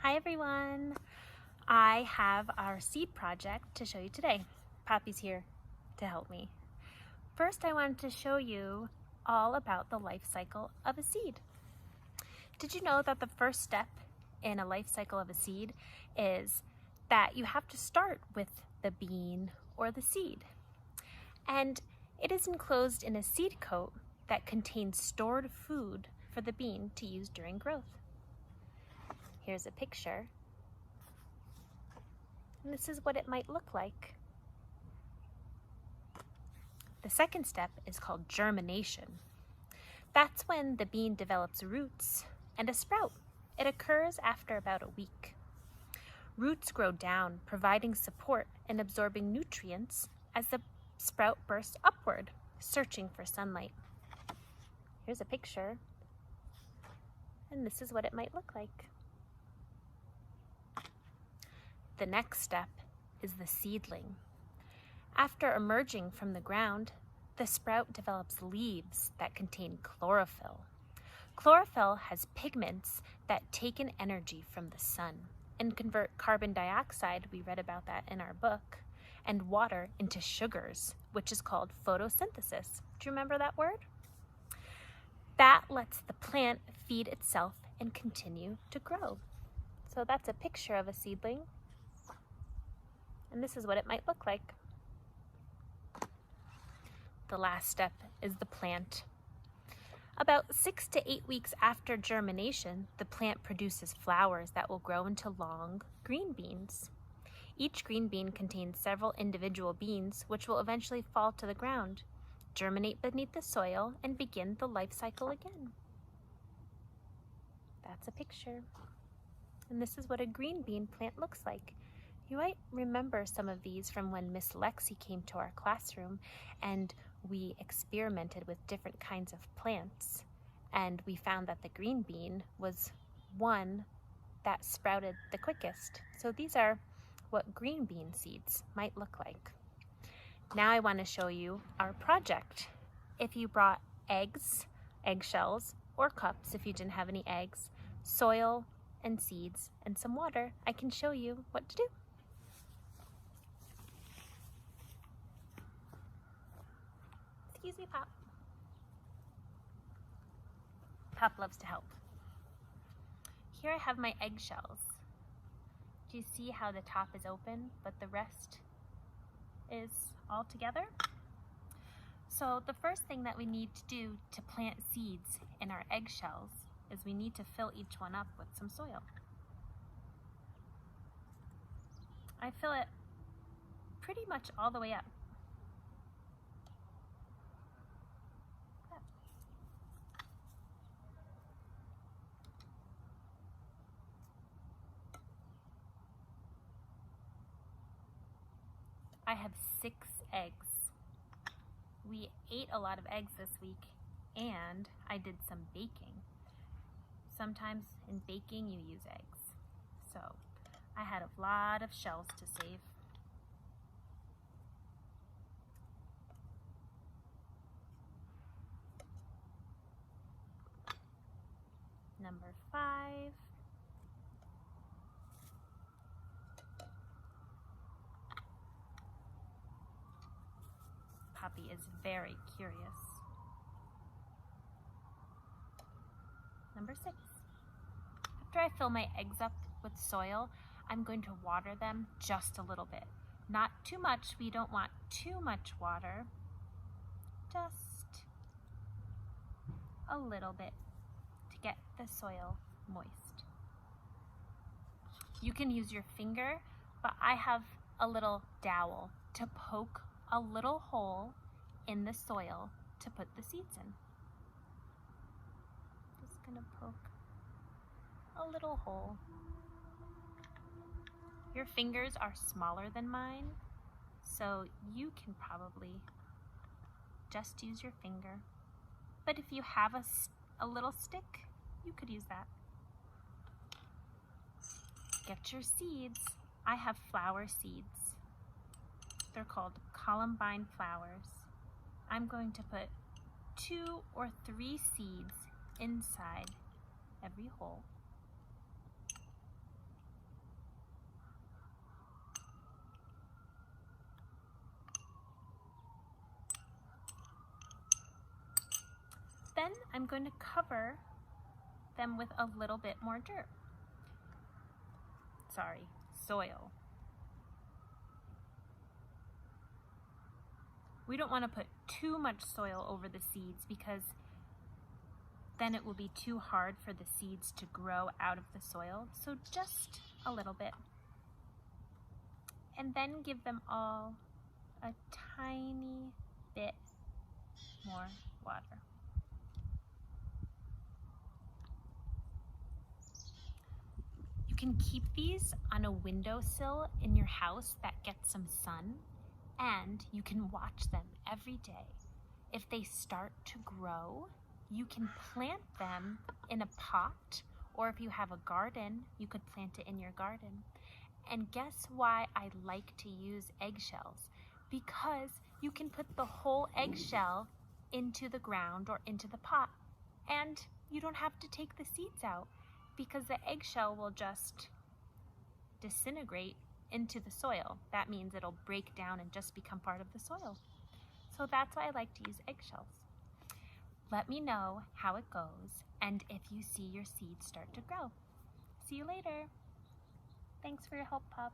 Hi everyone! I have our seed project to show you today. Poppy's here to help me. First, I wanted to show you all about the life cycle of a seed. Did you know that the first step in a life cycle of a seed is that you have to start with the bean or the seed? And it is enclosed in a seed coat that contains stored food for the bean to use during growth. Here's a picture. And this is what it might look like. The second step is called germination. That's when the bean develops roots and a sprout. It occurs after about a week. Roots grow down, providing support and absorbing nutrients as the sprout bursts upward, searching for sunlight. Here's a picture, and this is what it might look like. The next step is the seedling. After emerging from the ground, the sprout develops leaves that contain chlorophyll. Chlorophyll has pigments that take in energy from the sun and convert carbon dioxide, we read about that in our book, and water into sugars, which is called photosynthesis. Do you remember that word? That lets the plant feed itself and continue to grow. So that's a picture of a seedling. And this is what it might look like. The last step is the plant. About 6 to 8 weeks after germination, the plant produces flowers that will grow into long green beans. Each green bean contains several individual beans, which will eventually fall to the ground, germinate beneath the soil, and begin the life cycle again. That's a picture. And this is what a green bean plant looks like. You might remember some of these from when Miss Lexi came to our classroom and we experimented with different kinds of plants, and we found that the green bean was one that sprouted the quickest. So these are what green bean seeds might look like. Now I want to show you our project. If you brought eggs, eggshells, or cups if you didn't have any eggs, soil and seeds and some water, I can show you what to do. Excuse me, Pop. Pop loves to help. Here I have my eggshells. Do you see how the top is open, but the rest is all together? So the first thing that we need to do to plant seeds in our eggshells is we need to fill each one up with some soil. I fill it pretty much all the way up. I have 6 eggs. We ate a lot of eggs this week, and I did some baking. Sometimes in baking you use eggs. So I had a lot of shells to save. Number 5. Poppy is very curious. Number 6. After I fill my eggs up with soil, I'm going to water them just a little bit. Not too much, we don't want too much water. Just a little bit to get the soil moist. You can use your finger, but I have a little dowel to poke a little hole in the soil to put the seeds in. Just gonna poke a little hole. Your fingers are smaller than mine, so you can probably just use your finger. But if you have a little stick, you could use that. Get your seeds. I have flower seeds. They're called columbine flowers. I'm going to put 2 or 3 seeds inside every hole. Then I'm going to cover them with a little bit more dirt. Sorry, soil. We don't want to put too much soil over the seeds because then it will be too hard for the seeds to grow out of the soil. So just a little bit. And then give them all a tiny bit more water. You can keep these on a windowsill in your house that gets some sun, and you can watch them every day. If they start to grow, you can plant them in a pot, or if you have a garden, you could plant it in your garden. And guess why I like to use eggshells? Because you can put the whole eggshell into the ground or into the pot, and you don't have to take the seeds out because the eggshell will just disintegrate into the soil. That means it'll break down and just become part of the soil. So that's why I like to use eggshells. Let me know how it goes and if you see your seeds start to grow. See you later. Thanks for your help, Pup.